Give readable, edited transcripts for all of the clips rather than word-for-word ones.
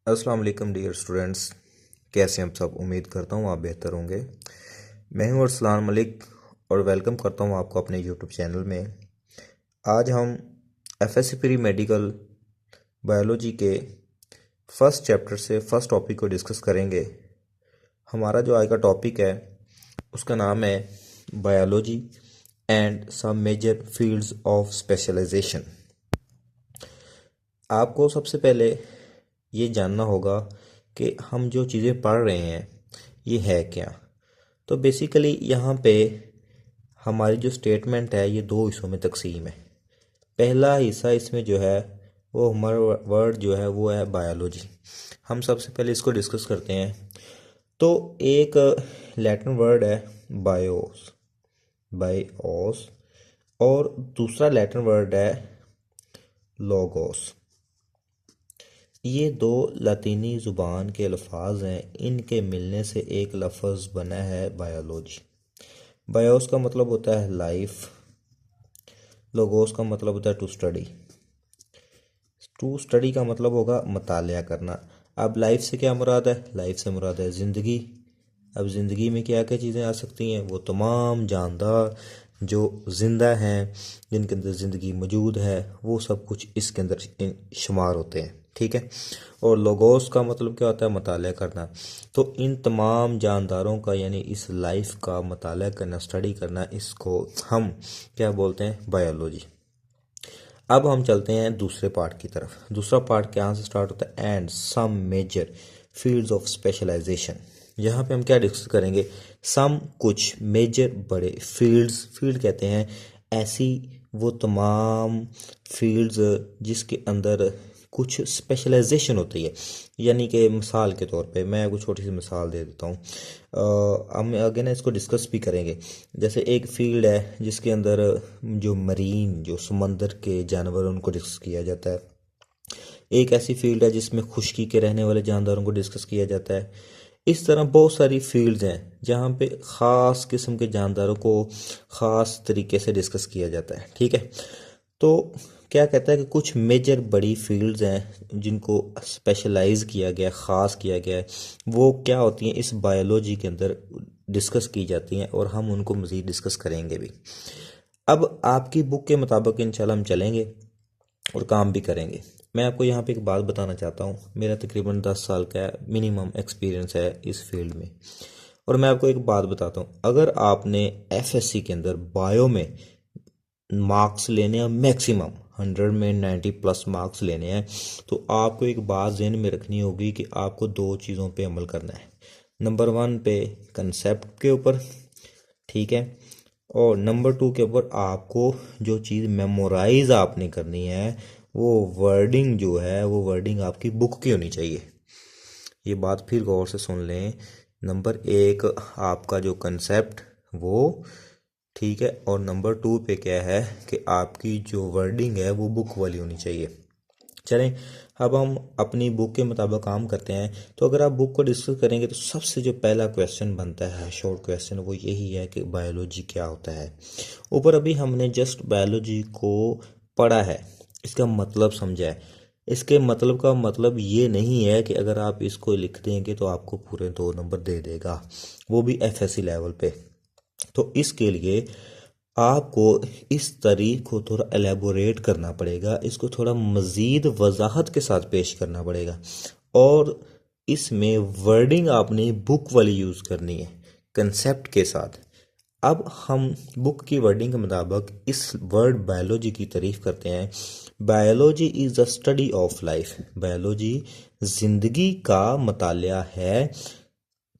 अस्सलाम वालेकुम dear students. कैसे हैं आप सब? उम्मीद करता हूँ आप बेहतर होंगे। मैं हूँ अरसलान मलिक और वेलकम करता हूँ आपको अपने यूट्यूब चैनल में। आज हम एफएससी प्री मेडिकल बायोलॉजी के फर्स्ट चैप्टर से फर्स्ट टॉपिक को डिस्कस करेंगे। हमारा जो आज का टॉपिक है उसका नाम है biology and some major fields of specialisation. आपको सबसे पहले ये जानना होगा कि हम जो चीज़ें पढ़ रहे हैं ये है क्या। तो बेसिकली यहाँ पे हमारी जो स्टेटमेंट है ये दो हिस्सों में तकसीम है। पहला हिस्सा इसमें जो है वो हमारा वर्ड जो है वो है बायोलॉजी। हम सबसे पहले इसको डिस्कस करते हैं। तो एक लैटिन वर्ड है बायोस, बायोस, और दूसरा लैटिन वर्ड है लोगोस। ये दो लातीनी ज़ुबान के अल्फाज हैं, इनके मिलने से एक लफ्ज़ बना है बायोलॉजी। बायोस का मतलब होता है लाइफ, लोगोस का मतलब होता है टू स्टडी। टू स्टडी का मतलब होगा मतालिया करना। अब लाइफ से क्या मुराद है? लाइफ से मुराद है ज़िंदगी। अब ज़िंदगी में क्या क्या चीज़ें आ सकती हैं? वो तमाम जानदार जो ज़िंदा हैं, जिनके अंदर ज़िंदगी मौजूद है, वो सब कुछ इसके अंदर शुमार होते हैं। ठीक है। और लोगोस का मतलब क्या होता है? मतालिया करना। तो इन तमाम जानदारों का यानी इस लाइफ का मतालिया करना, स्टडी करना, इसको हम क्या बोलते हैं? बायोलॉजी। अब हम चलते हैं दूसरे पार्ट की तरफ। दूसरा पार्ट कहाँ से स्टार्ट होता है? And some major fields of specialisation. यहाँ पे हम क्या डिस्कस करेंगे? सम कुछ, मेजर बड़े, फील्ड्स, फील्ड कहते हैं ऐसी वो तमाम फील्ड्स जिसके अंदर कुछ स्पेशलाइजेशन होती है। यानी कि मिसाल के तौर पे मैं कुछ छोटी सी मिसाल दे देता हूँ। हम आगे ना इसको डिस्कस भी करेंगे। जैसे एक फील्ड है जिसके अंदर जो मरीन, जो समंदर के जानवर, उनको डिस्कस किया जाता है। एक ऐसी फील्ड है जिसमें खुश्की के रहने वाले जानदारों को डिस्कस किया जाता है। इस तरह बहुत सारी फील्ड्स हैं जहाँ पे ख़ास किस्म के जानदारों को ख़ास तरीके से डिस्कस किया जाता है। ठीक है। तो क्या कहता है कि कुछ मेजर बड़ी फील्ड्स हैं जिनको स्पेशलाइज किया गया, ख़ास किया गया है, वो क्या होती हैं? इस बायोलॉजी के अंदर डिस्कस की जाती हैं और हम उनको मज़ीद डिस्कस करेंगे भी। अब आपकी बुक के मुताबिक इंशाल्लाह हम चलेंगे और काम भी करेंगे। मैं आपको यहाँ पे एक बात बताना चाहता हूँ। मेरा तकरीबन 10 साल का मिनिमम एक्सपीरियंस है इस फील्ड में। और मैं आपको एक बात बताता हूँ, अगर आपने एफएससी के अंदर बायो में मार्क्स लेने हैं मैक्सिमम 100 में 90 प्लस मार्क्स लेने हैं, तो आपको एक बात ज़हन में रखनी होगी कि आपको दो चीज़ों पे अमल करना है। नंबर 1 पे कंसेप्ट के ऊपर, ठीक है, और नंबर 2 के ऊपर आपको जो चीज़ मेमोराइज आपने करनी है, वो वर्डिंग जो है वो वर्डिंग आपकी बुक की होनी चाहिए। ये बात फिर गौर से सुन लें। नंबर 1 आपका जो कंसेप्ट वो ठीक है, और नंबर 2 पे क्या है कि आपकी जो वर्डिंग है वो बुक वाली होनी चाहिए। चलें, अब हम अपनी बुक के मुताबिक काम करते हैं। तो अगर आप बुक को डिस्कस करेंगे तो सबसे जो पहला क्वेश्चन बनता है, शॉर्ट क्वेश्चन, वो यही है कि बायोलॉजी क्या होता है। ऊपर अभी हमने जस्ट बायोलॉजी को पढ़ा है, इसका मतलब समझा है। इसके मतलब का मतलब ये नहीं है कि अगर आप इसको लिख देंगे तो आपको पूरे 2 नंबर दे देगा, वो भी एफएससी लेवल पे। तो इसके लिए आपको इस तारीख को थोड़ा एलेबोरेट करना पड़ेगा, इसको थोड़ा मज़ीद वजाहत के साथ पेश करना पड़ेगा, और इसमें वर्डिंग आपने बुक वाली यूज़ करनी है कंसेप्ट के साथ। अब हम बुक की वर्डिंग के मुताबिक इस वर्ड बायोलॉजी की तारीफ करते हैं। Biology is the study of life. Biology ज़िंदगी का मतालिया है।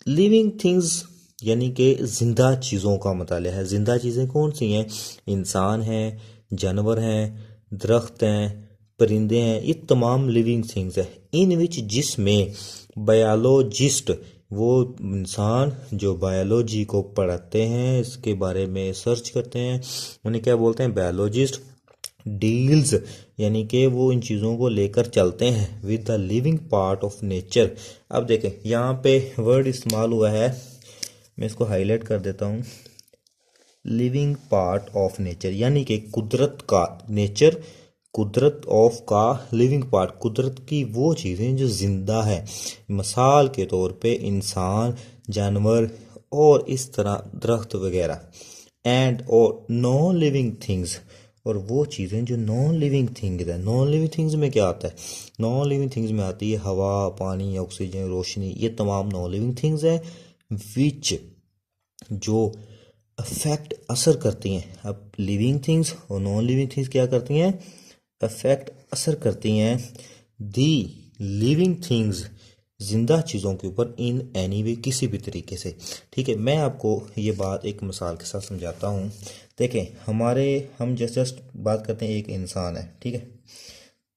लिविंग थिंग्स यानी कि ज़िंदा चीज़ों का मतालिया है। ज़िंदा चीज़ें कौन सी हैं? इंसान हैं, जानवर हैं, दरख्त हैं, परिंदे हैं, ये तमाम लिविंग थिंग्स है। इन विच जिसमें बायोलॉजिस्ट, वो इंसान जो बायोलॉजी को पढ़ाते हैं, इसके बारे में सर्च करते हैं, उन्हें क्या बोलते हैं? बायोलॉजिस्ट। डील्स यानी कि वो इन चीज़ों को लेकर चलते हैं with the living part of nature. अब देखें यहाँ पे वर्ड इस्तेमाल हुआ है, मैं इसको हाईलाइट कर देता हूँ। लिविंग पार्ट ऑफ नेचर यानी कि कुदरत का, नेचर कुदरत ऑफ का लिविंग पार्ट, कुदरत की वो चीज़ें जो जिंदा है, मिसाल के तौर पे इंसान, जानवर और इस तरह दरख्त वगैरह, एंड और नॉन लिविंग थिंग्स, और वो चीज़ें जो नॉन लिविंग थिंग्स है। नॉन लिविंग थिंग्स में क्या आता है? नॉन लिविंग थिंग्स में आती है हवा, पानी, ऑक्सीजन, रोशनी, ये तमाम नॉन लिविंग थिंग्स हैं विच जो अफेक्ट असर करती हैं। अब लिविंग थिंग्स और नॉन लिविंग थिंग्स क्या करती हैं? अफेक्ट असर करती हैं दी लिविंग थिंग्स, जिंदा चीज़ों के ऊपर, इन एनी वे, किसी भी तरीके से। ठीक है, मैं आपको ये बात एक मिसाल के साथ समझाता हूँ। देखें, हम जस्ट बात करते हैं, एक इंसान है, ठीक है,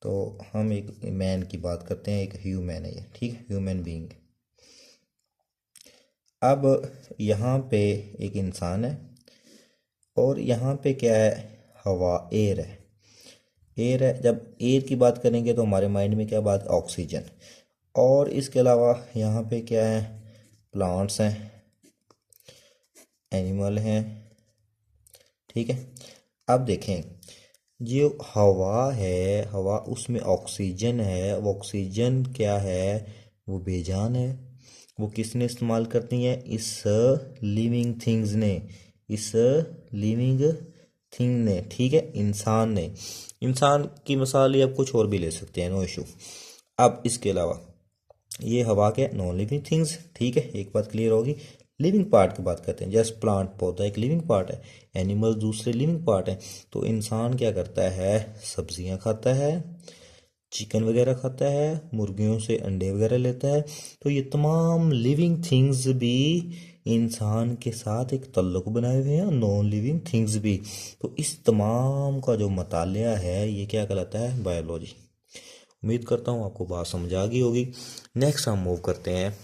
तो हम एक मैन की बात करते हैं, एक ह्यूमन है ये, ठीक है, ह्यूमन बीइंग। अब यहाँ पे एक इंसान है और यहाँ पे क्या है? हवा, एयर है, एयर है। जब एयर की बात करेंगे तो हमारे माइंड में क्या बात? ऑक्सीजन। और इसके अलावा यहाँ पे क्या है? प्लांट्स हैं, एनिमल हैं, ठीक है। अब देखें, जो हवा है, हवा, उसमें ऑक्सीजन है, वो ऑक्सीजन क्या है? वो बेजान है। वो किसने इस्तेमाल करती है? इस लिविंग थिंग्स ने, इस लिविंग थिंग ने, ठीक है, इंसान ने। इंसान की मिसाल या कुछ और भी ले सकते हैं, नो इशू। अब इसके अलावा ये हवा के नॉन लिविंग थिंग्स, ठीक है, एक बात क्लियर होगी। लिविंग पार्ट की बात करते हैं, जैसे प्लांट, पौधा एक लिविंग पार्ट है, एनिमल दूसरे लिविंग पार्ट है। तो इंसान क्या करता है? सब्जियां खाता है, चिकन वगैरह खाता है, मुर्गियों से अंडे वगैरह लेता है। तो ये तमाम लिविंग थिंग्स भी इंसान के साथ एक तल्लुक बनाए हुए हैं, नॉन लिविंग थिंग्स भी। तो इस तमाम का जो मतालिया है, ये क्या कहलाता है? बायोलॉजी। उम्मीद करता हूँ आपको बात समझ आ गई होगी। नेक्स्ट हम मूव करते हैं।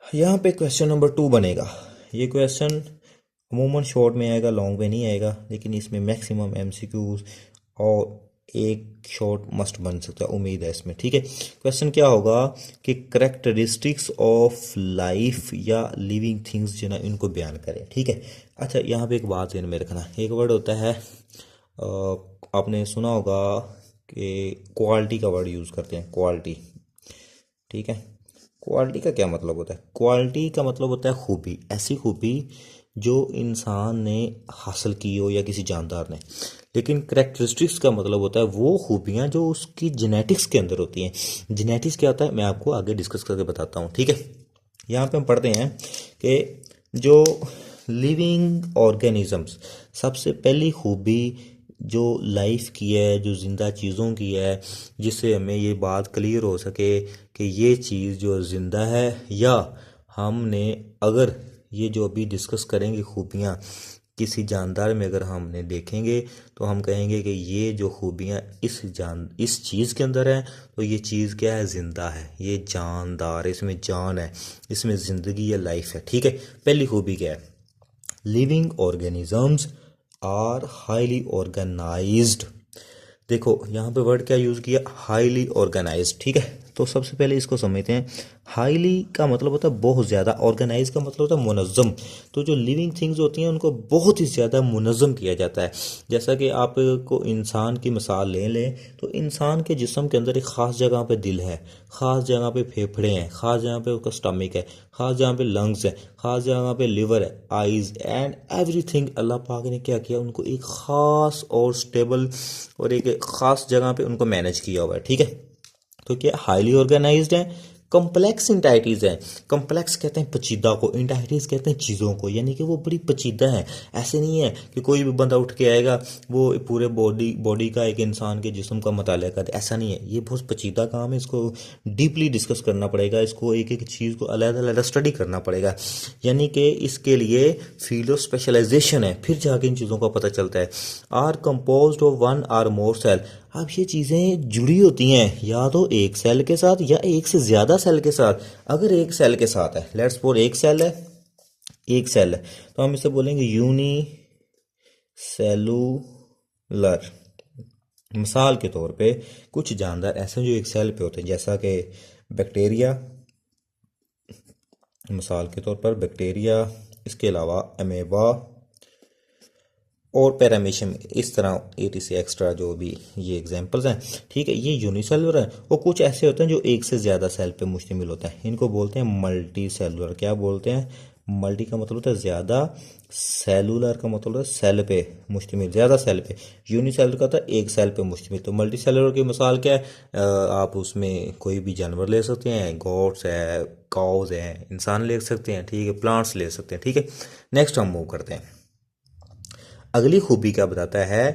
यहाँ पे क्वेश्चन नंबर 2 बनेगा। ये क्वेश्चन अमूमन शॉर्ट में आएगा, लॉन्ग में नहीं आएगा, लेकिन इसमें मैक्सिमम एमसीक्यूज और एक शॉर्ट मस्ट बन सकता है, उम्मीद है इसमें, ठीक है। क्वेश्चन क्या होगा कि करेक्टरिस्टिक्स ऑफ लाइफ या लिविंग थिंग्स जो ना, इनको बयान करें, ठीक है। अच्छा, यहाँ पे एक बात ध्यान में रखना, एक वर्ड होता है, आपने सुना होगा कि क्वालिटी का वर्ड यूज़ करते हैं, क्वालिटी, ठीक है। क्वालिटी का क्या मतलब होता है? क्वालिटी का मतलब होता है खूबी, ऐसी खूबी जो इंसान ने हासिल की हो या किसी जानदार ने। लेकिन करेक्टरिस्टिक्स का मतलब होता है वो खूबियाँ जो उसकी जेनेटिक्स के अंदर होती हैं। जेनेटिक्स क्या होता है, मैं आपको आगे डिस्कस करके बताता हूँ, ठीक है। यहाँ पे हम पढ़ते हैं कि जो लिविंग ऑर्गेनिजम्स, सबसे पहली खूबी जो लाइफ की है, जो ज़िंदा चीज़ों की है, जिससे हमें ये बात क्लियर हो सके कि ये चीज़ जो ज़िंदा है, या हमने अगर ये जो अभी डिस्कस करेंगे खूबियाँ किसी जानदार में अगर हमने देखेंगे तो हम कहेंगे कि ये जो खूबियाँ इस चीज़ के अंदर हैं, तो ये चीज़ क्या है? ज़िंदा है, ये जानदार है, इसमें जान है, इसमें ज़िंदगी या लाइफ है, ठीक है। पहली खूबी क्या है? Living organisms are highly organised. देखो यहाँ पे वर्ड क्या यूज़ किया? हाईली ऑर्गेनाइज्ड, ठीक है। तो सबसे पहले इसको समझते हैं। हाईली का मतलब होता है बहुत ज़्यादा, ऑर्गेनाइज का मतलब होता है मुनज़्ज़म। तो जो लिविंग थिंग्स होती हैं उनको बहुत ही ज़्यादा मुनज़्ज़म किया जाता है। जैसा कि आपको इंसान की मिसाल ले लें, तो इंसान के जिस्म के अंदर एक ख़ास जगह पे दिल है, ख़ास जगह पे फेफड़े हैं, ख़ास जगह पे उसका स्टमक है, ख़ास जगह पे लंग्स है, ख़ास जगह पे लिवर है, आइज़ एंड एवरीथिंग। अल्लाह पाक ने क्या किया? उनको एक ख़ास और स्टेबल और एक ख़ास जगह पे उनको मैनेज किया हुआ है, ठीक है। तो क्या हाईली ऑर्गेनाइज्ड है। कम्प्लेक्स इंटाइटीज़ है। कम्प्लेक्स कहते हैं पेचीदा को, इंटाइटीज़ कहते हैं चीज़ों को, यानी कि वो बड़ी पेचीदा है। ऐसे नहीं है कि कोई भी बंदा उठ के आएगा वो पूरे बॉडी का, एक इंसान के जिस्म का मुताला कर दे, ऐसा नहीं है। ये बहुत पेचीदा काम है, इसको डीपली डिस्कस करना पड़ेगा, इसको एक एक चीज़ को अलग अलग स्टडी करना पड़ेगा, यानी कि इसके लिए फील्ड ऑफ स्पेशलाइजेशन है, फिर जाके इन चीज़ों का पता चलता है। Are composed of one or more cell. अब ये चीज़ें जुड़ी होती हैं या तो एक सेल के साथ या एक से ज़्यादा सेल के साथ। अगर एक सेल के साथ है, लेट्स सपोज एक सेल है, एक सेल है, तो हम इसे बोलेंगे यूनी सेलुलर। मिसाल के तौर पे कुछ जानदार ऐसे जो एक सेल पे होते हैं, जैसा कि बैक्टीरिया, मिसाल के तौर पर बैक्टीरिया, इसके अलावा अमेबा, और पैरामीशियम, इस तरह एटीसी एक्स्ट्रा जो भी ये एग्जांपल्स हैं, ठीक है। ये यूनिसेलुलर है और कुछ ऐसे होते हैं जो एक से ज़्यादा सेल पे मुश्तमिल होता है, इनको बोलते हैं मल्टी सेलुलर। क्या बोलते हैं? मल्टी का मतलब होता है ज़्यादा, सेलुलर का मतलब होता है सेल पे मुश्तमिल, ज़्यादा सेल पे। यूनिसेलुलर का होता है एक सेल पे मुश्तमिल। तो मल्टी सेलुलर की मिसाल क्या है? आप उसमें कोई भी जानवर ले सकते हैं, गोट्स है, काउज है, इंसान ले सकते हैं, ठीक है, प्लांट्स ले सकते हैं, ठीक है। नेक्स्ट हम मूव करते हैं। अगली खूबी क्या बताता है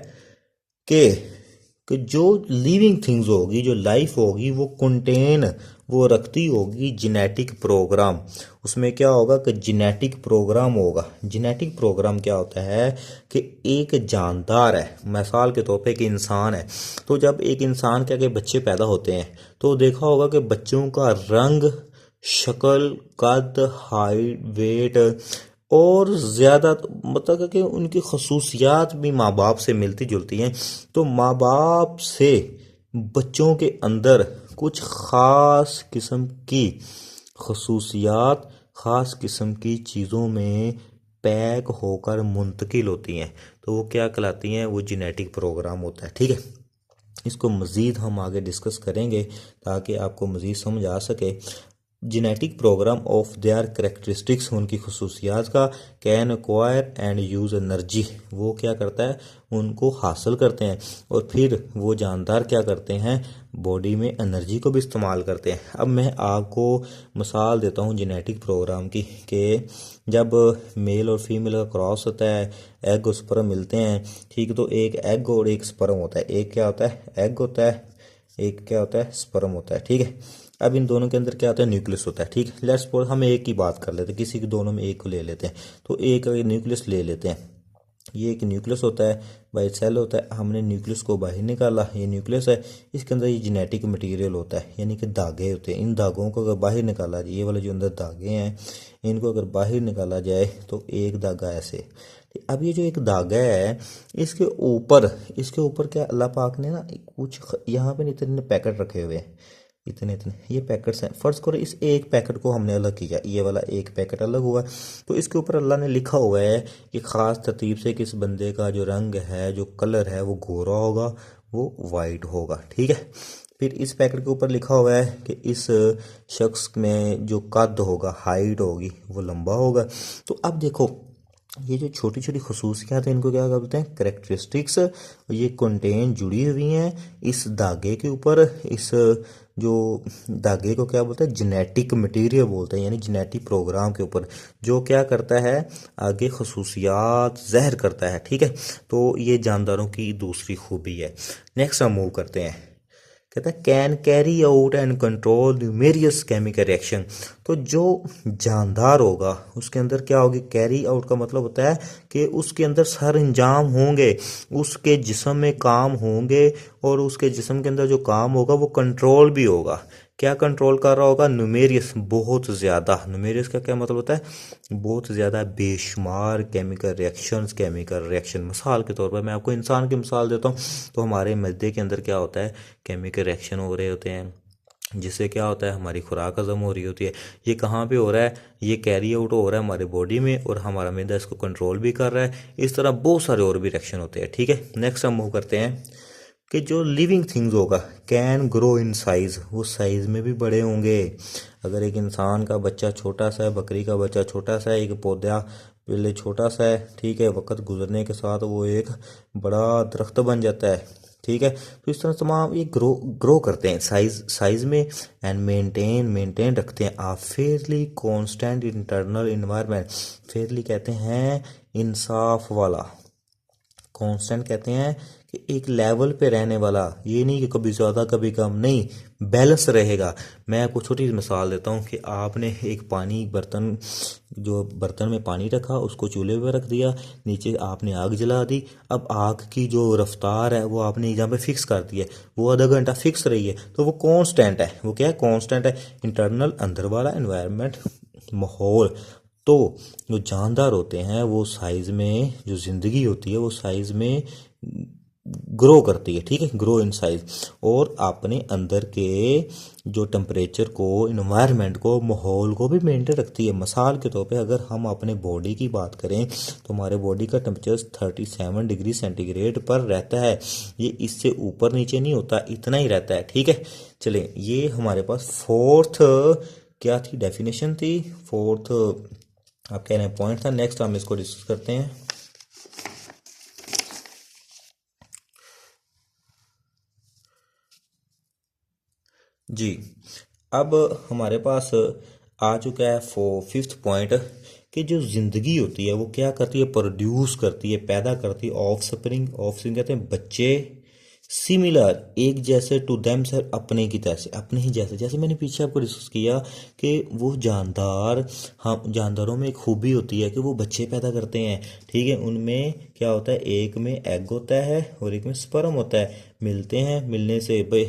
कि जो लिविंग थिंग्स होगी, जो लाइफ होगी, वो कंटेन, वो रखती होगी जेनेटिक प्रोग्राम। उसमें क्या होगा कि जेनेटिक प्रोग्राम होगा। जेनेटिक प्रोग्राम क्या होता है कि एक जानदार है, मिसाल के तौर पे एक इंसान है, तो जब एक इंसान के आगे बच्चे पैदा होते हैं तो देखा होगा कि बच्चों का रंग, शक्ल, कद, हाइट, वेट और ज़्यादा मतलब कि उनकी खसूसियात भी माँ बाप से मिलती जुलती हैं। तो माँ बाप से बच्चों के अंदर कुछ ख़ास किस्म की खसूसियात, ख़ास किस्म की चीज़ों में पैक होकर मुंतकिल होती हैं। तो वो क्या कहलाती हैं? वो जेनेटिक प्रोग्राम होता है, ठीक है। इसको मज़ीद हम आगे डिस्कस करेंगे ताकि आपको मज़ीद समझ आ सके। Genetic program of their characteristics, उनकी खसूसियात का, can acquire and use energy, वो क्या करता है? उनको हासिल करते हैं और फिर वो जानदार क्या करते हैं? बॉडी में एनर्जी को भी इस्तेमाल करते हैं। अब मैं आपको मिसाल देता हूँ जेनेटिक प्रोग्राम की कि जब मेल और फीमेल का क्रॉस होता है, एग और स्पर्म मिलते हैं, ठीक। तो एक एग और एक स्पर्म होता है। एक क्या होता है? एग होता है, एक क्या होता है? स्पर्म होता है, ठीक है। अब इन दोनों के अंदर क्या होता है? न्यूक्लियस होता है, ठीक है। लेट्स सपोज हम एक की बात कर लेते हैं, किसी के दोनों में एक को ले लेते हैं। तो एक न्यूक्लियस ले लेते हैं, ये एक न्यूक्लियस होता है, बाई सेल होता है। हमने न्यूक्लियस को बाहर निकाला, ये न्यूक्लियस है, इसके अंदर ये जेनेटिक मटेरियल होता है, यानी कि धागे होते हैं। इन धागों को अगर बाहर निकाला जाए, ये वाले जो अंदर धागे हैं, इनको अगर बाहर निकाला जाए तो एक धागा ऐसे। अब ये जो एक धागा है, इसके ऊपर क्या अल्लाह पाक ने ना कुछ यहाँ पे इतने पैकेट रखे हुए हैं, इतने इतने ये पैकेट्स हैं। फर्ज करो इस एक पैकेट को हमने अलग किया, ये वाला एक पैकेट अलग हुआ, तो इसके ऊपर अल्लाह ने लिखा हुआ है कि ख़ास तरतीब से किस बंदे का जो रंग है, जो कलर है, वो गोरा होगा, वो वाइट होगा, ठीक है। फिर इस पैकेट के ऊपर लिखा हुआ है कि इस शख्स में जो कद होगा, हाइट होगी, वो लंबा होगा। तो अब देखो, ये जो छोटी छोटी खसूसियात हैं, इनको क्या बोलते हैं? करेक्टरिस्टिक्स। ये कंटेन जुड़ी हुई हैं इस धागे के ऊपर। इस जो धागे को क्या बोलते हैं? जेनेटिक मटेरियल बोलते हैं, यानी जेनेटिक प्रोग्राम के ऊपर, जो क्या करता है? आगे खसूसियात ज़ाहिर करता है, ठीक है। तो ये जानदारों की दूसरी खूबी है। नेक्स्ट हम मूव करते हैं। कहता है can carry out and control numerous chemical reaction. तो जो जानदार होगा उसके अंदर क्या होगी? कैरी आउट का मतलब होता है कि उसके अंदर सर अंजाम होंगे, उसके जिस्म में काम होंगे, और उसके जिस्म के अंदर जो काम होगा वो कंट्रोल भी होगा। क्या कंट्रोल कर रहा होगा? न्यूमेरियस, बहुत ज़्यादा। न्यूमेरियस का क्या मतलब होता है? बहुत ज़्यादा, बेशुमार केमिकल रिएक्शन। मिसाल के तौर पर मैं आपको इंसान की मिसाल देता हूँ। तो हमारे मैदे के अंदर क्या होता है? केमिकल रिएक्शन हो रहे होते हैं, जिससे क्या होता है? हमारी खुराक हजम हो रही होती है। ये कहाँ पे हो रहा है? ये कैरी आउट हो रहा है हमारे बॉडी में, और हमारा मैदा इसको कंट्रोल भी कर रहा है। इस तरह बहुत सारे और भी रिएक्शन होते हैं, ठीक है। नेक्स्ट हम मूव करते हैं कि जो लिविंग थिंग्स होगा, कैन ग्रो इन साइज, वो साइज में भी बड़े होंगे। अगर एक इंसान का बच्चा छोटा सा है, बकरी का बच्चा छोटा सा है, एक पौधा पहले छोटा सा है, ठीक है, वक्त गुजरने के साथ वो एक बड़ा दरख्त बन जाता है, ठीक है। तो इस तरह तमाम ये ग्रो करते हैं साइज में, एंड मेंटेन रखते हैं a fairly constant internal environment. Fairly कहते हैं इंसाफ वाला, कांस्टेंट कहते हैं कि एक लेवल पे रहने वाला, ये नहीं कि कभी ज़्यादा कभी कम, नहीं, बैलेंस रहेगा। मैं आपको छोटी सी मिसाल देता हूँ कि आपने एक पानी बर्तन, जो बर्तन में पानी रखा, उसको चूल्हे पे रख दिया, नीचे आपने आग जला दी। अब आग की जो रफ्तार है वो आपने यहाँ पे फिक्स कर दी है, वो आधा घंटा फिक्स रही है, तो वो कांस्टेंट है। वो क्या है? कांस्टेंट है, इंटरनल, अंदर वाला एनवायरनमेंट, माहौल। तो जो जानदार होते हैं वो साइज़ में, जो ज़िंदगी होती है वो साइज़ में ग्रो करती है, ठीक है, ग्रो इन साइज, और अपने अंदर के जो टेम्परेचर को, इन्वायरमेंट को, माहौल को भी मेंटेन रखती है। मिसाल के तौर पे अगर हम अपने बॉडी की बात करें तो हमारे बॉडी का टेम्परेचर 37 डिग्री सेंटीग्रेड पर रहता है। ये इससे ऊपर नीचे नहीं होता, इतना ही रहता है, ठीक है। चलिए, ये हमारे पास फोर्थ क्या थी, डेफिनेशन थी, फोर्थ आप कह रहे हैं पॉइंट था। नेक्स्ट हम इसको डिस्कस करते हैं। जी, अब हमारे पास आ चुका है फिफ्थ पॉइंट कि जो ज़िंदगी होती है वो क्या करती है, प्रोड्यूस करती है, पैदा करती है ऑफ स्प्रिंग। ऑफ स्प्रिंग कहते हैं बच्चे, सिमिलर, एक जैसे, टू देम सर, अपने की तरह से, अपने ही जैसे। जैसे मैंने पीछे आपको डिस्कस किया कि वो जानदार, हाँ, जानदारों में एक खूबी होती है कि वो बच्चे पैदा करते हैं, ठीक है। उनमें क्या होता है, एक में एग होता है और एक में स्पर्म होता है, मिलते हैं, मिलने से भाई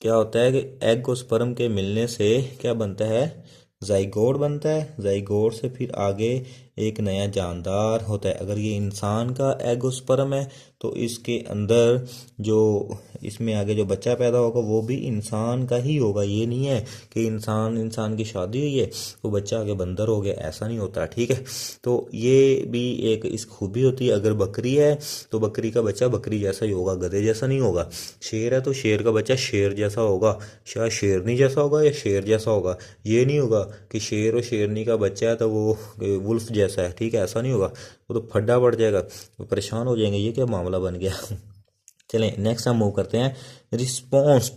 क्या होता है कि एग और स्पर्म के मिलने से क्या बनता है, जाइगोट बनता है। जाइगोट से फिर आगे एक नया जानदार होता है। अगर ये इंसान का एग और स्पर्म है तो इसके अंदर जो, इसमें आगे जो बच्चा पैदा होगा वो भी इंसान का ही होगा। ये नहीं है कि इंसान की शादी हुई है तो बच्चा आगे बंदर हो गया, ऐसा नहीं होता, ठीक है। तो ये भी एक इस खूबी होती है। अगर बकरी है तो बकरी का बच्चा बकरी जैसा ही होगा, गधे जैसा नहीं होगा। शेर है तो शेर का बच्चा शेर जैसा होगा, शायद शेरनी जैसा होगा या शेर जैसा होगा। ये नहीं होगा कि शेर और शेरनी का बच्चा है तो वो वुल्फ जैसा है, ठीक है, ऐसा नहीं होगा। वो तो फड्डा पड़ जाएगा, वो परेशान हो जाएंगे, ये क्या मामला बन गया। चलें नेक्स्ट हम मूव करते हैं। रिस्पॉन्स,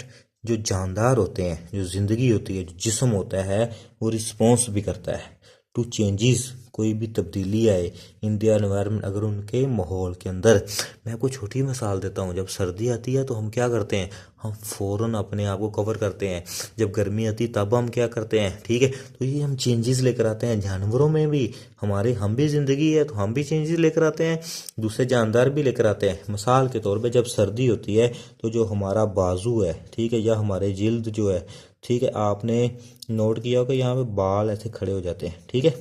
जो जानदार होते हैं, जो ज़िंदगी होती है, जो जिस्म होता है, वो रिस्पॉन्स भी करता है टू चेंजेस, कोई भी तब्दीली आए इन दियर एनवायरनमेंट, अगर उनके माहौल के अंदर। मैं आपको छोटी मिसाल देता हूँ, जब सर्दी आती है तो हम क्या करते हैं, हम फ़ौरन अपने आप को कवर करते हैं। जब गर्मी आती है तब हम क्या करते हैं, ठीक है। तो ये हम चेंजेस लेकर आते हैं जानवरों में भी, हमारे, हम भी ज़िंदगी है तो हम भी चेंजेस लेकर आते हैं, दूसरे जानदार भी लेकर आते हैं। मिसाल के तौर पे जब सर्दी होती है तो जो हमारा बाजू है, ठीक है, या हमारे जिल्द जो है, ठीक है, आपने नोट किया होगा यहाँ पे बाल ऐसे खड़े हो जाते हैं, ठीक है।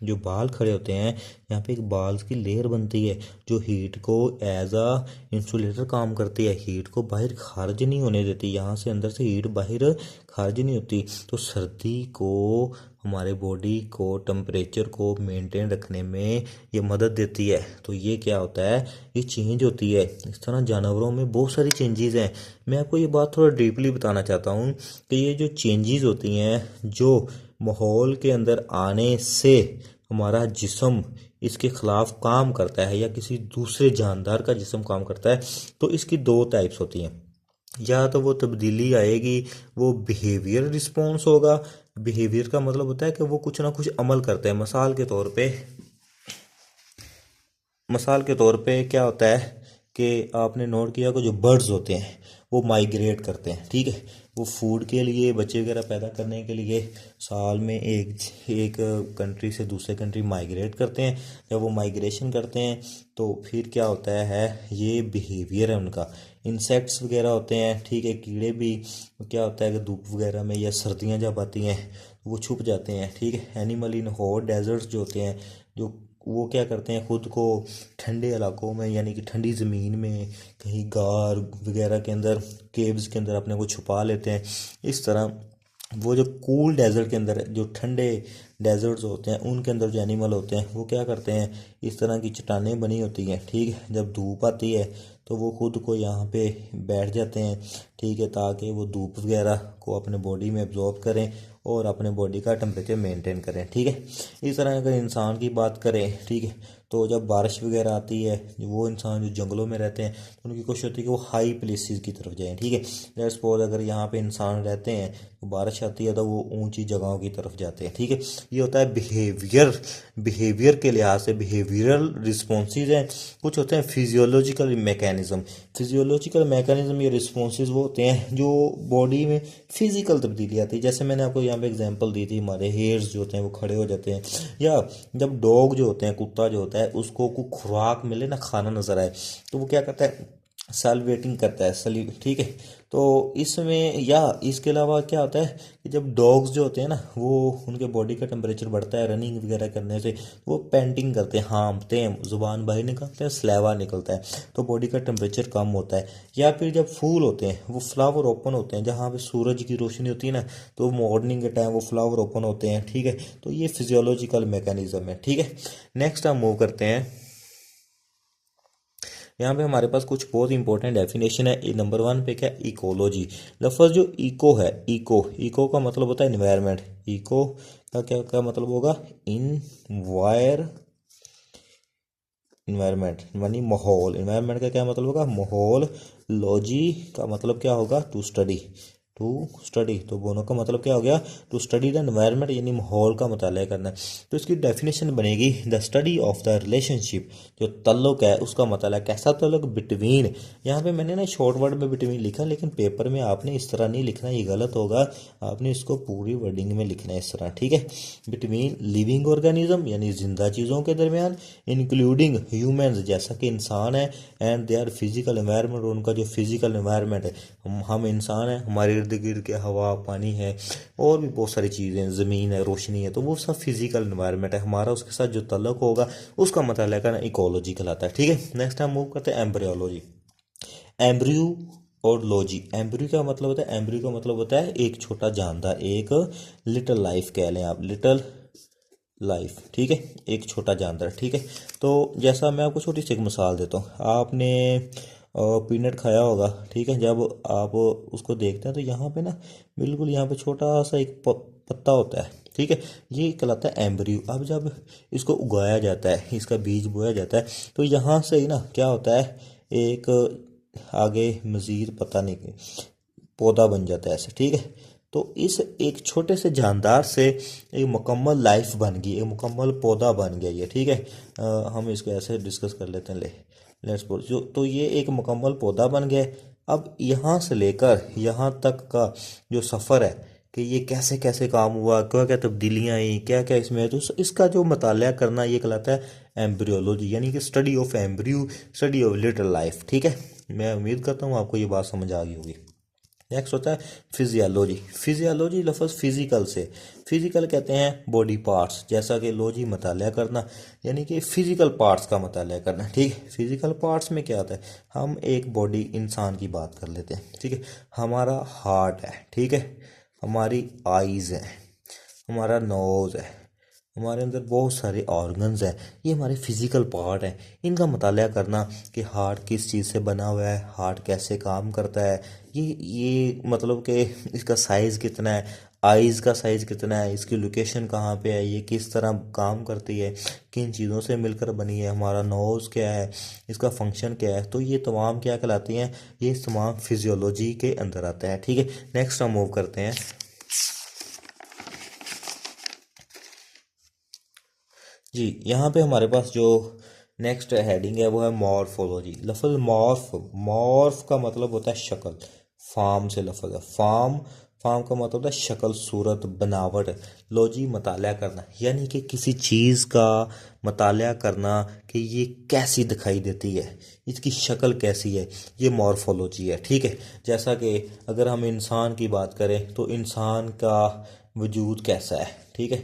जो बाल खड़े होते हैं यहाँ पे एक बाल्स की लेयर बनती है जो हीट को एज अ इंसुलेटर काम करती है, हीट को बाहर खारिज नहीं होने देती, यहाँ से अंदर से हीट बाहर खारिज नहीं होती। तो सर्दी को, हमारे बॉडी को, टेम्परेचर को मेंटेन रखने में ये मदद देती है। तो ये क्या होता है, ये चेंज होती है। इस तरह जानवरों में बहुत सारी चेंजेस हैं। मैं आपको ये बात थोड़ा डीपली बताना चाहता हूँ कि ये जो चेंजेस होती हैं, जो माहौल के अंदर आने से हमारा जिस्म इसके खिलाफ काम करता है या किसी दूसरे जानदार का जिस्म काम करता है, तो इसकी दो टाइप्स होती हैं। या तो वो तब्दीली आएगी, वो बिहेवियर रिस्पॉन्स होगा। बिहेवियर का मतलब होता है कि वो कुछ ना कुछ अमल करते हैं। मिसाल के तौर पे क्या होता है कि आपने नोट किया कि जो बर्ड्स होते हैं वो माइग्रेट करते हैं, ठीक है। वो फूड के लिए, बच्चे वगैरह पैदा करने के लिए साल में एक एक कंट्री से दूसरे कंट्री माइग्रेट करते हैं। जब वो माइग्रेशन करते हैं तो फिर क्या होता है, ये बिहेवियर है उनका। इंसेक्ट्स वगैरह होते हैं, ठीक है, कीड़े भी, क्या होता है कि धूप वगैरह में या सर्दियाँ जब आती हैं वो छुप जाते हैं, ठीक है। एनिमल इन हॉट डेजर्ट्स जो होते हैं, जो वो क्या करते हैं, खुद को ठंडे इलाकों में, यानी कि ठंडी ज़मीन में, कहीं गार वगैरह के अंदर, केव्स के अंदर अपने को छुपा लेते हैं। इस तरह वो जो कूल डेजर्ट के अंदर, जो ठंडे डेजर्ट्स होते हैं, उनके अंदर जो एनिमल होते हैं वो क्या करते हैं, इस तरह की चट्टानें बनी होती हैं, ठीक है। जब धूप आती है तो वो खुद को यहाँ पे बैठ जाते हैं, ठीक है, ताकि वो धूप वगैरह को अपने बॉडी में एब्जॉर्ब करें और अपने बॉडी का टेम्परेचर मेंटेन करें, ठीक है। इस तरह अगर इंसान की बात करें, ठीक है, तो जब बारिश वगैरह आती है, वो इंसान जो जंगलों में रहते हैं तो उनकी कोशिश होती है कि वो हाई प्लेसेस की तरफ जाएं, ठीक है। लेट्स सपोज अगर यहाँ पे इंसान रहते हैं तो बारिश आती है तो वो ऊंची जगहों की तरफ जाते हैं, ठीक है। ये होता है बिहेवियर के लिहाज से, बिहेवियरल रिस्पॉन्सेज हैं। कुछ होते हैं फिजियोलॉजिकल मैकेनिज्म या रिस्पॉन्सेज, वो होते हैं जो बॉडी में फिजिकल तब्दीली आती है। जैसे मैंने आपको यहाँ पे एग्जांपल दी थी, हमारे हेयर्स जो होते हैं वो खड़े हो जाते हैं, या जब डॉग जो होते हैं, कुत्ता जो होता है, उसको कोई खुराक मिले ना, खाना नजर आए, तो वो क्या करता है, सैलिवेटिंग करता है, ठीक है। तो इसमें, या इसके अलावा क्या होता है कि जब डॉग्स जो होते हैं ना, वो उनके बॉडी का टेम्परेचर बढ़ता है रनिंग वगैरह करने से, वो पेंटिंग करते हैं, हाँफते हैं, जुबान बाहर निकलते हैं, स्लेवा निकलता है, तो बॉडी का टेम्परेचर कम होता है। या फिर जब फूल होते हैं, वो फ्लावर ओपन होते हैं, जहाँ पे सूरज की रोशनी होती है ना, तो मॉर्निंग के टाइम वो फ्लावर ओपन होते हैं, ठीक है। तो ये फिजियोलॉजिकल मैकेनिज्म है, ठीक है। नेक्स्ट हम मूव करते हैं। यहाँ पे हमारे पास कुछ बहुत इंपॉर्टेंट डेफिनेशन है। नंबर 1 पे क्या, इकोलॉजी। लफ्ज़ जो इको है, इको इको का मतलब होता है इन्वायरमेंट। इको का क्या क्या मतलब होगा, इन्वायरमेंट यानी माहौल। इन्वायरमेंट का क्या मतलब होगा, माहौल। लॉजी का मतलब क्या होगा, टू स्टडी। तो दोनों का मतलब क्या हो गया, टू स्टडी द एनवायरनमेंट यानी माहौल का मुताला करना। तो इसकी डेफिनेशन बनेगी the study of the relationship, जो तल्लुक है उसका मुताला। कैसा तल्लुक, बिटवीन। यहाँ पे मैंने ना शॉर्ट वर्ड में बिटवीन लिखा, लेकिन पेपर में आपने इस तरह नहीं लिखना, ये गलत होगा। आपने इसको पूरी वर्डिंग में लिखना है इस तरह, ठीक है। बिटवीन लिविंग ऑर्गेनिज्म यानी जिंदा चीज़ों के दरमियान, इंक्लूडिंग ह्यूमन्स जैसा कि इंसान है, एंड देयर फिजिकल एनवायरनमेंट, उनका जो फिजिकल एनवायरनमेंट है, हम इंसान हैं, हमारे इर्द गिर्द के हवा पानी है और भी बहुत सारी चीज़ें, ज़मीन है, रोशनी है, तो वो सब फिजिकल एनवायरनमेंट है हमारा। उसके साथ जो तल्लुक होगा उसका मतलब करना इकोलॉजी कहलाता है, ठीक है। नेक्स्ट हम मूव करते हैं एम्ब्रियोलॉजी। एम्ब्रियो और लॉजी। एम्ब्रियो का मतलब होता है, एम्ब्रियो का मतलब होता है एक छोटा जानदार, एक लिटिल लाइफ कह लें आप, लिटिल लाइफ, ठीक है, एक छोटा जानदार, ठीक है। तो जैसा मैं आपको छोटी सी एक मिसाल देता हूँ, आपने पीनट खाया होगा, ठीक है। जब आप उसको देखते हैं तो यहाँ पे ना बिल्कुल यहाँ पे छोटा सा एक पत्ता होता है, ठीक है, ये कहलाता है एम्ब्रियो। अब जब इसको उगाया जाता है, इसका बीज बोया जाता है, तो यहाँ से ही ना क्या होता है, एक आगे मज़ीद पता नहीं पौधा बन जाता है ऐसे, ठीक है। तो इस एक छोटे से जानदार से एक मुकम्मल लाइफ बन गई, एक मुकम्मल पौधा बन गया ये, ठीक है। हम इसको ऐसे डिस्कस कर लेते हैं, लेट्स सपोज जो, तो ये एक मुकम्मल पौधा बन गया। अब यहाँ से लेकर यहाँ तक का जो सफ़र है कि ये कैसे कैसे काम हुआ, क्या क्या तब्दीलियाँ आई, क्या क्या इसमें है, तो इसका जो मताला करना ये कहलाता है एम्ब्रियोलॉजी, यानी कि study of embryo, study of little life, ठीक है। मैं उम्मीद करता हूँ आपको ये बात समझ आ गई होगी। नेक्स्ट होता है फिजियोलॉजी। फिजियोलॉजी लफ्ज़ फिजिकल से, फिजिकल कहते हैं बॉडी पार्ट्स, जैसा कि लॉजी मताला करना यानी कि फिजिकल पार्ट्स का मताला करना, ठीक है। फिजिकल पार्ट्स में क्या आता है, हम एक बॉडी इंसान की बात कर लेते हैं, ठीक है। हमारा हार्ट है, ठीक है, हमारी आईज़ है, हमारा नोज़ है, हमारे अंदर बहुत सारे ऑर्गन्स हैं, ये हमारे फिजिकल पार्ट हैं। इनका मताला करना कि हार्ट किस चीज़ से बना हुआ है, हार्ट कैसे काम करता है, ये मतलब कि इसका साइज़ कितना है, आइज़ का साइज़ कितना है, इसकी लोकेशन कहाँ पे है, ये किस तरह काम करती है, किन चीज़ों से मिलकर बनी है, हमारा नोज़ क्या है, इसका फंक्शन क्या है, तो ये तमाम क्या कहलाती हैं, ये तमाम फिजियोलॉजी के अंदर आता है, ठीक है। नेक्स्ट हम मूव करते हैं। जी, यहाँ पे हमारे पास जो नेक्स्ट हेडिंग है वो है मॉर्फोलॉजी। लफ्ज़ मॉर्फ का मतलब होता है शक्ल, फार्म से लफ्ज़ है, फार्म का मतलब होता है शक्ल, सूरत, बनावट। लॉजी मताला करना यानी कि किसी चीज़ का मताला करना कि ये कैसी दिखाई देती है, इसकी शक्ल कैसी है, ये मॉर्फोलॉजी है, ठीक है। जैसा कि अगर हम इंसान की बात करें तो इंसान का वजूद कैसा है, ठीक है,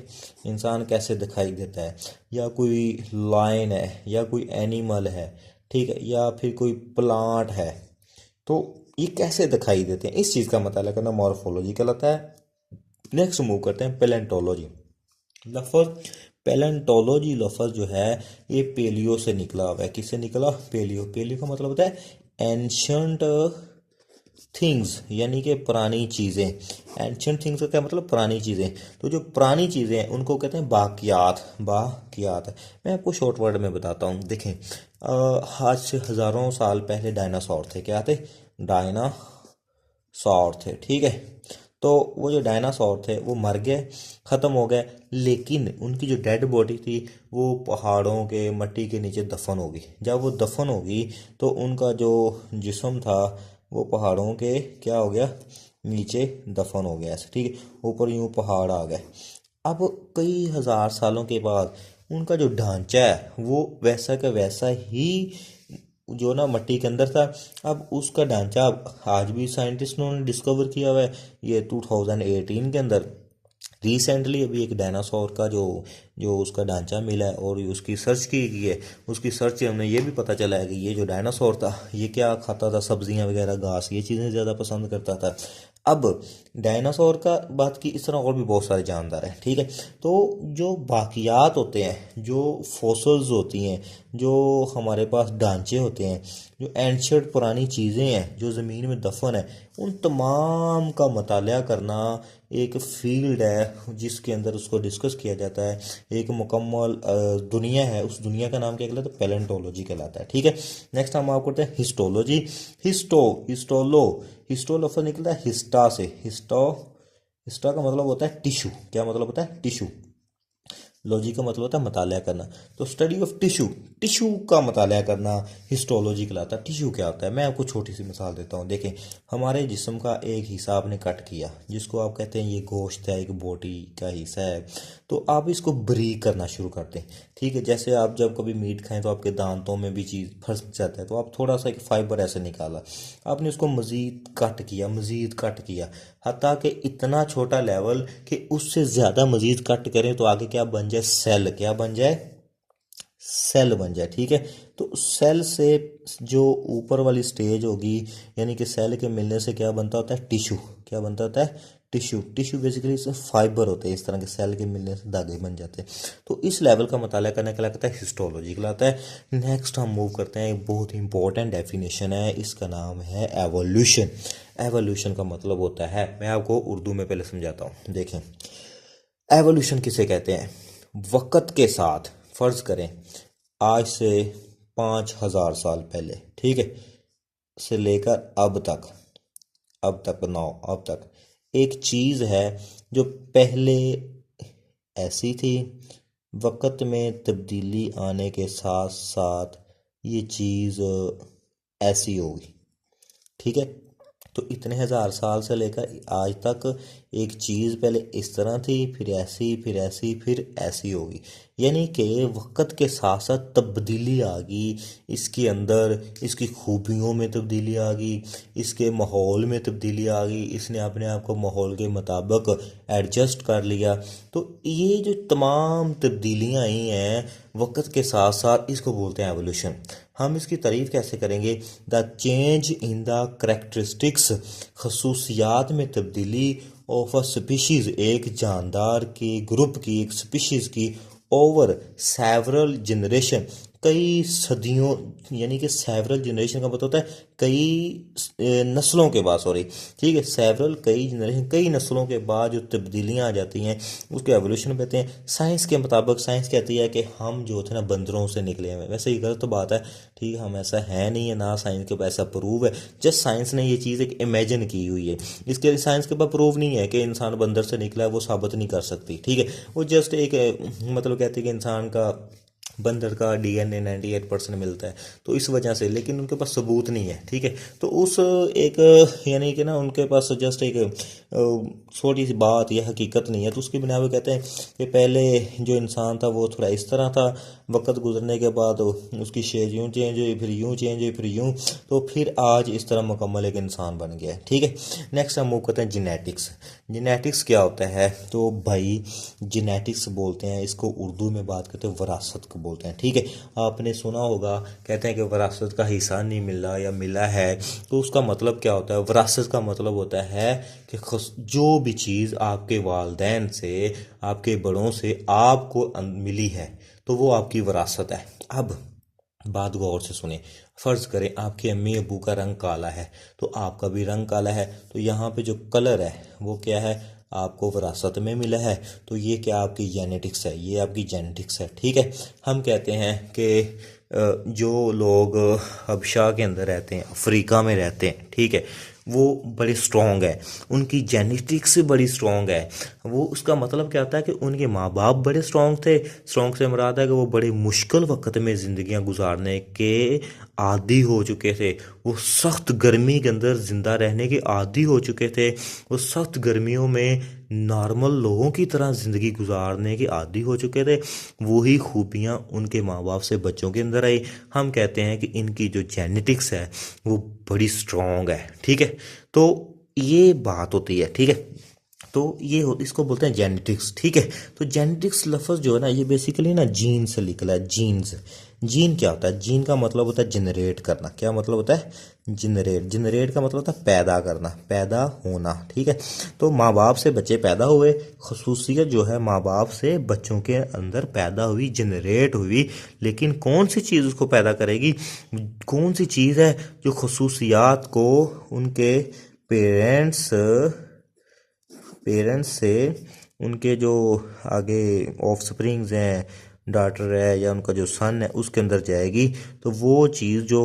इंसान कैसे दिखाई देता है, या कोई लाइन है या कोई एनिमल है, ठीक है, या फिर कोई प्लांट है, तो ये कैसे दिखाई देते हैं, इस चीज़ का मतलब करना मॉर्फोलॉजी कहलाता है। नेक्स्ट मूव करते हैं पेलेंटोलॉजी। लफ्ज़ पेलेंटोलॉजी लफ्ज़ जो है ये पेलियो से निकला हुआ है। किससे निकला, पेलियो। पेलियो का मतलब होता है एंशंट थिंग्स यानी कि पुरानी चीज़ें। एंशंट थिंग्स का क्या मतलब, पुरानी चीज़ें। तो जो पुरानी चीज़ें हैं उनको कहते हैं बाकियात। मैं आपको शॉर्ट वर्ड में बताता हूँ, देखें। आज से हज़ारों साल पहले डायनासोर थे, क्या थे, डायनासोर थे, ठीक है। तो वो जो डायनासोर थे वो मर गए, ख़त्म हो गए, लेकिन उनकी जो डेड बॉडी थी वो पहाड़ों के मट्टी के नीचे दफन होगी। जब वो दफन होगी तो उनका जो जिस्म था वो पहाड़ों के क्या हो गया, नीचे दफन हो गया ऐसे, ठीक है। ऊपर यूं पहाड़ आ गए। अब कई हज़ार सालों के बाद उनका जो ढांचा है वो वैसा का वैसा ही जो ना मिट्टी के अंदर था। अब उसका ढांचा आज भी साइंटिस्टों ने डिस्कवर किया हुआ है, ये 2018 के अंदर रिसेंटली अभी एक डायनासोर का जो जो उसका ढांचा मिला है और उसकी सर्च की गई है। उसकी सर्च से हमें ये भी पता चला है कि ये जो डायनासोर था ये क्या खाता था, सब्जियां वगैरह, घास, ये चीज़ें ज़्यादा पसंद करता था। अब डायनासोर का बात की, इस तरह और भी बहुत सारे जानदार हैं, ठीक है। तो जो बाकियात होते हैं, जो फॉसल्स होती हैं, जो हमारे पास ढांचे होते हैं, जो एंशियंट पुरानी चीज़ें हैं जो ज़मीन में दफन है, उन तमाम का मतालिया करना एक फील्ड है जिसके अंदर उसको डिस्कस किया जाता है। एक मुकम्मल दुनिया है, उस दुनिया का नाम क्या कहलाता है? पैलेंटोलॉजी कहलाता है, ठीक है। नेक्स्ट हम आप करते हैं हिस्टोलॉजी। हिस्टो लफ्ज़ निकलता है हिस्टा से। हिस्टा का मतलब होता है टिश्यू। क्या मतलब होता है? टिश्यू। लॉजी का मतलब होता है मतालिया करना। तो स्टडी ऑफ टिश्यू, टिश्यू का मतालिया करना हिस्टोलॉजी कहलाता है। टिश्यू क्या होता है? मैं आपको छोटी सी मिसाल देता हूँ। देखें, हमारे जिस्म का एक हिस्सा आपने कट किया, जिसको आप कहते हैं ये गोश्त है, एक बॉडी का हिस्सा है, तो आप इसको ब्रीक करना शुरू करते हैं, ठीक है। जैसे आप जब कभी मीट खाएं तो आपके दांतों में भी चीज़ फंस जाता है, तो आप थोड़ा सा एक फाइबर ऐसे निकाला, आपने उसको मज़ीद कट किया, मज़ीद कट किया, हत्ता कि इतना छोटा लेवल कि उससे ज़्यादा मज़ीद कट करें तो आगे क्या बन जाए? सेल। क्या बन जाए? सेल बन जाए, ठीक है। तो सेल से जो ऊपर वाली स्टेज होगी, यानी कि सेल के मिलने से क्या बनता होता है? टिश्यू। क्या बनता होता है? टिश्यू। टिश्यू बेसिकली इसमें फाइबर होते हैं, इस तरह के सेल के मिलने से धागे बन जाते हैं। तो इस लेवल का मताला करने का कहता है हिस्टोलॉजी कहलाता है। नेक्स्ट हम मूव करते हैं, एक बहुत ही इंपॉर्टेंट डेफिनेशन है, इसका नाम है एवोल्यूशन। एवोल्यूशन का मतलब होता है, मैं आपको उर्दू में पहले समझाता हूँ। देखें, एवोल्यूशन किसे कहते हैं? वक़्त के साथ, फर्ज करें आज से 5,000 साल पहले, ठीक है, से लेकर अब तक एक चीज़ है जो पहले ऐसी थी, वक़्त में तब्दीली आने के साथ साथ ये चीज़ ऐसी होगी, ठीक है। तो इतने हज़ार साल से लेकर आज तक एक चीज़ पहले इस तरह थी, फिर ऐसी, फिर ऐसी, फिर ऐसी होगी। यानी कि वक़्त के साथ साथ तब्दीली आ गई इसके अंदर, इसकी खूबियों में तब्दीली आ गई, इसके माहौल में तब्दीली आ गई, इसने अपने आप को माहौल के मुताबिक एडजस्ट कर लिया। तो ये जो तमाम तब्दीलियाँ आई हैं वक़्त के साथ साथ, इसको बोलते हैं एवोल्यूशन। हम इसकी तारीफ़ कैसे करेंगे? The change in the characteristics, खसूसियात में तब्दीली, ऑफ अ स्पीशीज़, एक जानदार के ग्रुप की, एक स्पीशीज़ की, ओवर सेवरल जनरेशन, कई सदियों, यानी कि सेवरल जनरेशन का मतलब होता है कई नस्लों के बाद, सॉरी, ठीक है, सेवरल कई जनरेशन, कई नस्लों के बाद जो तब्दीलियाँ आ जाती हैं उसको एवोल्यूशन कहते हैं। साइंस के मुताबिक साइंस कहती है कि हम जो थे ना बंदरों से निकले हुए, वैसे ये गलत तो बात है, ठीक है, हम ऐसा है नहीं है, ना साइंस के पास ऐसा प्रूव है, जस्ट साइंस ने ये चीज़ एक इमेजिन की हुई है। इसके लिए साइंस के पास प्रूव नहीं है कि इंसान बंदर से निकला है, वो साबित नहीं कर सकती, ठीक है। वो जस्ट एक मतलब कहती है कि इंसान का बंदर का डीएनए 98% मिलता है, तो इस वजह से, लेकिन उनके पास सबूत नहीं है, ठीक है। तो उस एक यानी कि ना उनके पास जस्ट एक छोटी सी बात या हकीकत नहीं है, तो उसकी बिना पे कहते हैं कि पहले जो इंसान था वो थोड़ा इस तरह था, वक्त गुजरने के बाद उसकी शेप यूँ चेंज हुई, फिर यूँ चेंज हुई, फिर यूँ, तो फिर आज इस तरह मुकम्मल एक इंसान बन गया है, ठीक है। नेक्स्ट हम मूव करते हैं जेनेटिक्स। जेनेटिक्स क्या होता है? तो भाई जेनेटिक्स बोलते हैं इसको, उर्दू में बात करते हैं विरासत को बोलते हैं, ठीक है। आपने सुना होगा, कहते हैं कि विरासत का हिस्सा नहीं मिला या मिला है, तो उसका मतलब क्या होता है? विरासत का मतलब होता है कि जो भी चीज़ आपके वालिदैन से, आपके बड़ों से आपको मिली है तो वो आपकी विरासत है। अब बात गौर से सुने, फ़र्ज़ करें आपके अम्मी अबू का रंग काला है तो आपका भी रंग काला है, तो यहाँ पे जो कलर है वो क्या है? आपको विरासत में मिला है, तो ये क्या आपकी जेनेटिक्स है, ये आपकी जेनेटिक्स है, ठीक है। हम कहते हैं कि जो लोग हबशा के अंदर रहते हैं, अफ्रीका में रहते हैं, ठीक है, वो बड़े स्ट्रॉन्ग है, उनकी जेनेटिक्स बड़ी स्ट्रॉन्ग है। वो उसका मतलब क्या होता है कि उनके माँ बाप बड़े स्ट्रॉन्ग थे। स्ट्रॉन्ग से मुराद है कि वो बड़े मुश्किल वक्त में ज़िंदगियां गुजारने के आदी हो चुके थे, वो सख्त गर्मी के अंदर ज़िंदा रहने के आदी हो चुके थे, वो सख्त गर्मियों में नॉर्मल लोगों की तरह ज़िंदगी गुजारने के आदी हो चुके थे। वही खूबियाँ उनके माँ बाप से बच्चों के अंदर आई। हम कहते हैं कि इनकी जो जेनेटिक्स है वो बड़ी स्ट्रॉन्ग है, ठीक है। तो ये बात होती है, ठीक है। तो ये इसको बोलते हैं जेनेटिक्स, ठीक है। तो जेनेटिक्स लफ्ज़ जो है ना, ये बेसिकली ना जीन से निकला है, जीन्स। जीन क्या होता है? जीन का मतलब होता है जनरेट करना। क्या मतलब होता है? जनरेट। जनरेट का मतलब होता है पैदा करना, पैदा होना, ठीक है। तो माँ बाप से बच्चे पैदा हुए, खसूसियत जो है माँ बाप से बच्चों के अंदर पैदा हुई, जनरेट हुई। लेकिन कौन सी चीज़ उसको पैदा करेगी? कौन सी चीज़ है जो खसूसियात को उनके पेरेंट्स पेरेंट्स से, उनके जो आगे ऑफ स्प्रिंग्स हैं, डॉटर है या उनका जो सन है, उसके अंदर जाएगी। तो वो चीज़ जो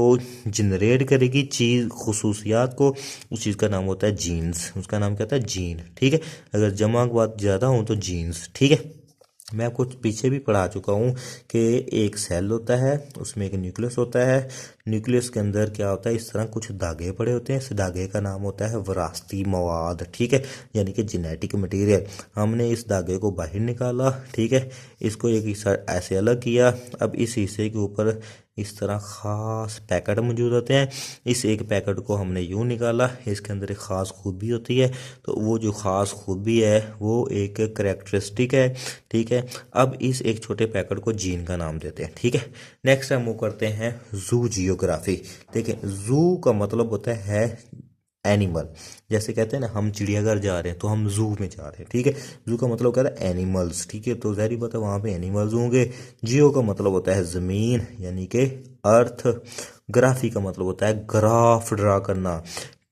जनरेट करेगी चीज़ खसूसियात को, उस चीज़ का नाम होता है जीन्स। उसका नाम क्या होता है? जीन, ठीक है। अगर जमा की बात ज़्यादा हो तो जीन्स, ठीक है। मैं आपको पीछे भी पढ़ा चुका हूँ कि एक सेल होता है, उसमें एक न्यूक्लियस होता है। न्यूक्लियस के अंदर क्या होता है? इस तरह कुछ धागे पड़े होते हैं। इस धागे का नाम होता है विरासती मवाद, ठीक है, यानी कि जेनेटिक मटेरियल। हमने इस धागे को बाहर निकाला, ठीक है, इसको एक हिस्सा ऐसे अलग किया। अब इस हिस्से के ऊपर इस तरह ख़ास पैकेट मौजूद होते हैं। इस एक पैकेट को हमने यूँ निकाला, इसके अंदर एक ख़ास खूबी होती है। तो वो जो ख़ास खूबी है वो एक करेक्टरिस्टिक है, ठीक है। अब इस एक छोटे पैकेट को जीन का नाम देते हैं, ठीक है। नेक्स्ट हम मूव करते हैं जू जियोग्राफी। देखिए, जू का मतलब होता है एनिमल। जैसे कहते हैं ना, हम चिड़ियाघर जा रहे हैं तो हम जू में जा रहे हैं, ठीक है। जू का मतलब क्या है? एनिमल्स, ठीक है। तो ज़ाहिर बात है वहाँ पे एनिमल्स होंगे। जियो का मतलब होता है ज़मीन, यानी कि अर्थ। ग्राफी का मतलब होता है ग्राफ ड्रा करना,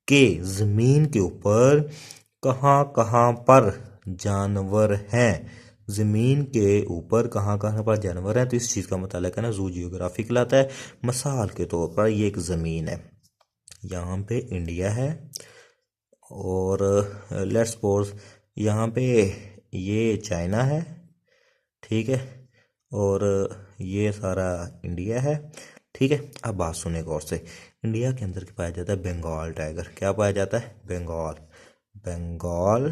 कि ज़मीन के ऊपर कहाँ कहाँ पर जानवर हैं। ज़मीन के ऊपर कहाँ कहाँ पर जानवर हैं, तो इस चीज़ का मतलब है ना जू जियोग्राफी कहलाता है। मिसाल के तौर पर ये एक ज़मीन है, यहाँ पे इंडिया है, और लेट्स सपोज यहाँ पे ये चाइना है, ठीक है, और ये सारा इंडिया है, ठीक है। अब बात सुने गौर से। इंडिया के अंदर पाया जाता है बंगाल टाइगर। क्या पाया जाता है? बंगाल, बंगाल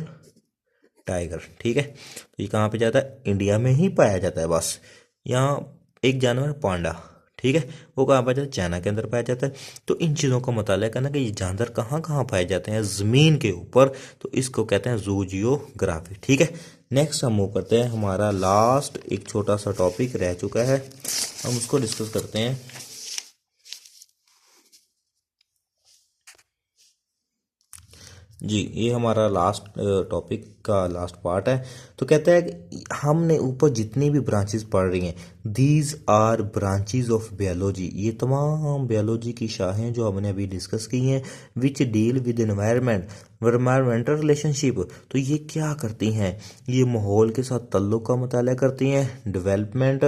टाइगर, ठीक है। तो ये कहाँ पे जाता है? इंडिया में ही पाया जाता है बस। यहाँ एक जानवर पांडा, ठीक है, वो कहाँ पाया जाता है? चाइना के अंदर पाया जाता है। तो इन चीज़ों का मुताला करना कि ये जानवर कहाँ कहाँ पाए जाते हैं ज़मीन के ऊपर, तो इसको कहते हैं जू जियोग्राफी, ठीक है। नेक्स्ट हम मूव करते हैं, हमारा लास्ट एक छोटा सा टॉपिक रह चुका है, हम उसको डिस्कस करते हैं। जी, ये हमारा लास्ट टॉपिक का लास्ट पार्ट है। तो कहता है कि हमने ऊपर जितनी भी ब्रांचेस पढ़ रही हैं, these are branches of biology, ये तमाम बायोलॉजी की शाखें जो हमने अभी डिस्कस की हैं, which deal with environment, environmental relationship. तो ये क्या करती हैं? ये माहौल के साथ ताल्लुक़ का मुताला करती हैं, डेवलपमेंट,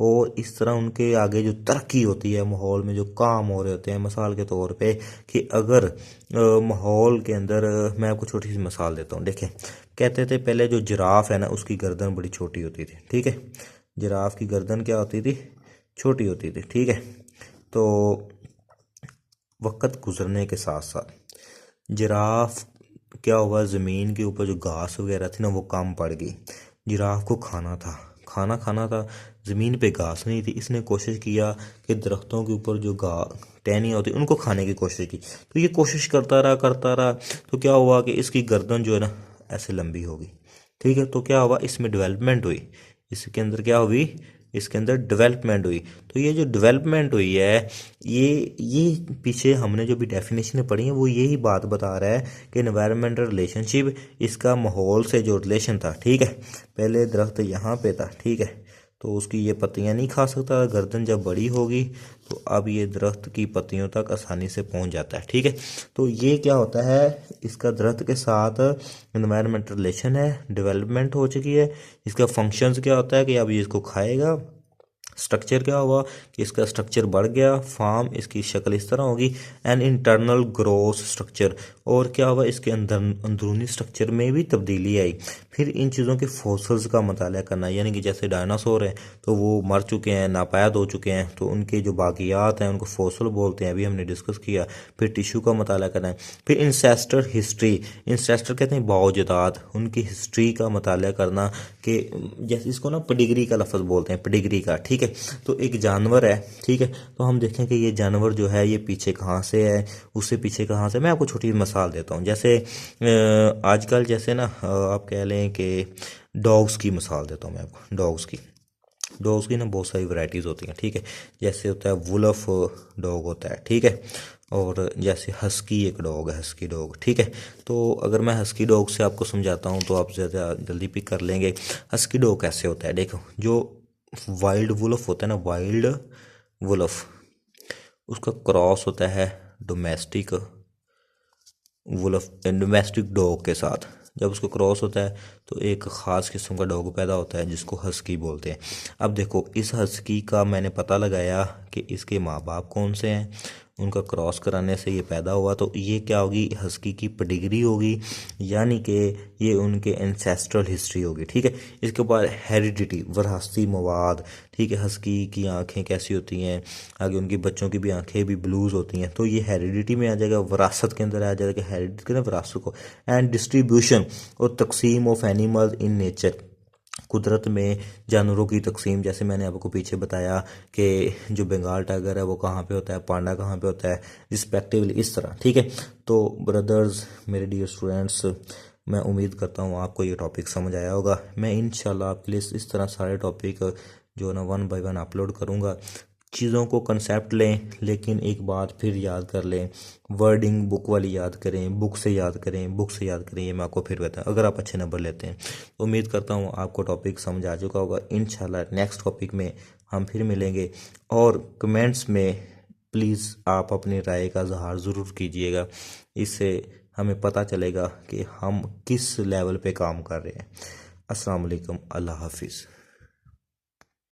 और इस तरह उनके आगे जो तरक्की होती है, माहौल में जो काम हो रहे होते हैं। मिसाल के तौर पे कि अगर माहौल के अंदर मैं आपको छोटी सी मिसाल देता हूँ। देखें, कहते थे पहले जो जिराफ है ना, उसकी गर्दन बड़ी छोटी होती थी, ठीक है। जिराफ की गर्दन क्या होती थी? छोटी होती थी, ठीक है। तो वक्त गुजरने के साथ साथ जिराफ क्या हुआ, ज़मीन के ऊपर जो घास वगैरह थी ना, वो कम पड़ गई। जिराफ को खाना था, ज़मीन पे घास नहीं थी। इसने कोशिश किया कि दरख्तों के ऊपर जो टहनियाँ होती उनको खाने की कोशिश की। तो ये कोशिश करता रहा। तो क्या हुआ कि इसकी गर्दन जो है ना, ऐसे लंबी हो गई, ठीक है। तो क्या हुआ, इसमें डेवलपमेंट हुई। इसके अंदर क्या हुई? इसके अंदर डेवलपमेंट हुई। तो ये जो डेवलपमेंट हुई है, ये पीछे हमने जो भी डेफिनेशन पढ़ी है, वो यही बात बता रहा है कि एनवायरमेंटल रिलेशनशिप, इसका माहौल से जो रिलेशन था, ठीक है। पहले दरख्त यहाँ पे था, ठीक है, तो उसकी ये पत्तियाँ नहीं खा सकता। गर्दन जब बड़ी होगी तो अब ये दरख्त की पत्तियों तक आसानी से पहुँच जाता है, ठीक है। तो ये क्या होता है, इसका दरख्त के साथ एनवायरमेंटल रिलेशन है, डेवलपमेंट हो चुकी है। इसका फंक्शंस क्या होता है कि अब ये इसको खाएगा, स्ट्रक्चर क्या हुआ कि इसका स्ट्रक्चर बढ़ गया, फार्म इसकी शक्ल इस तरह होगी, एंड इंटरनल ग्रोथ स्ट्रक्चर, और क्या हुआ इसके अंदर अंदरूनी स्ट्रक्चर में भी तब्दीली आई। फिर इन चीज़ों के फॉसिल्स का मताला करना, यानी कि जैसे डायनासोर हैं तो वो मर चुके हैं, नापायद हो चुके हैं, तो उनके जो बाकियात हैं उनको फॉसिल बोलते हैं, अभी हमने डिस्कस किया। फिर टिश्यू का मताला करना है। फिर इंसेस्टर हिस्ट्री, इंसेस्टर कहते हैं बाओजदाद, उनकी हिस्ट्री का मताला करना कि जैसे इसको ना पेडिग्री का लफ्ज़ बोलते हैं, पेडिग्री का, ठीक है। तो एक जानवर है, ठीक है, तो हम देखें कि ये जानवर जो है ये पीछे कहाँ से है, उससे पीछे कहाँ से। मैं आपको छोटी मिसाल देता हूँ, जैसे आजकल जैसे ना आप कह लें कि डॉग्स की मिसाल देता हूँ मैं आपको। डॉग्स की ना बहुत सारी वैरायटीज़ होती हैं, ठीक है। जैसे होता है वुल्फ डॉग होता है, ठीक है, और जैसे हस्की एक डॉग है, हस्की डॉग, ठीक है। तो अगर मैं हस्की डॉग से आपको समझाता हूँ तो आप ज़्यादा जल्दी पिक कर लेंगे। हस्की डॉग कैसे होता है, देखो, जो वाइल्ड वुल्फ होता है ना, वाइल्ड वुल्फ, उसका क्रॉस होता है डोमेस्टिक वुल्फ, डोमेस्टिक डॉग के साथ। जब उसको क्रॉस होता है तो एक ख़ास किस्म का डॉग पैदा होता है जिसको हस्की बोलते हैं। अब देखो, इस हस्की का मैंने पता लगाया कि इसके माँ बाप कौन से हैं, उनका क्रॉस कराने से ये पैदा हुआ, तो ये क्या होगी, हस्की की पेडिग्री होगी, यानी कि ये उनके एंसेस्ट्रल हिस्ट्री होगी, ठीक है। इसके बाद हेरिडिटी, विरासती मवाद, ठीक है। हस्की की आंखें कैसी होती हैं, आगे उनके बच्चों की भी आंखें भी ब्लूज होती हैं, तो ये हेरिडिटी में आ जाएगा, विरासत के अंदर आ जाएगा, हेरिडिटी के ना विरासत को। एंड डिस्ट्रीब्यूशन और तकसीम ऑफ एनिमल्स इन नेचर, कुदरत में जानवरों की तकसीम, जैसे मैंने आपको पीछे बताया कि जो बंगाल टाइगर है वो कहाँ पे होता है, पांडा कहाँ पे होता है, रिस्पेक्टिवली, इस तरह, ठीक है। तो ब्रदर्स, मेरे डियर स्टूडेंट्स, मैं उम्मीद करता हूँ आपको ये टॉपिक समझ आया होगा। मैं इंशाल्लाह आपके लिए इस तरह सारे टॉपिक जो ना 1 बाय 1 अपलोड करूँगा। चीज़ों को कंसेप्ट लें, लेकिन एक बात फिर याद कर लें, वर्डिंग बुक वाली याद करें, बुक से याद करें, बुक से याद करें, ये मैं आपको फिर बताऊँ, अगर आप अच्छे नंबर लेते हैं। तो उम्मीद करता हूँ आपको टॉपिक समझ आ चुका होगा। इंशाल्लाह नेक्स्ट टॉपिक में हम फिर मिलेंगे, और कमेंट्स में प्लीज़ आप अपनी राय का इजहार ज़रूर कीजिएगा, इससे हमें पता चलेगा कि हम किस लेवल पे काम कर रहे हैं। अस्सलाम वालेकुम, अल्लाह हाफिज़।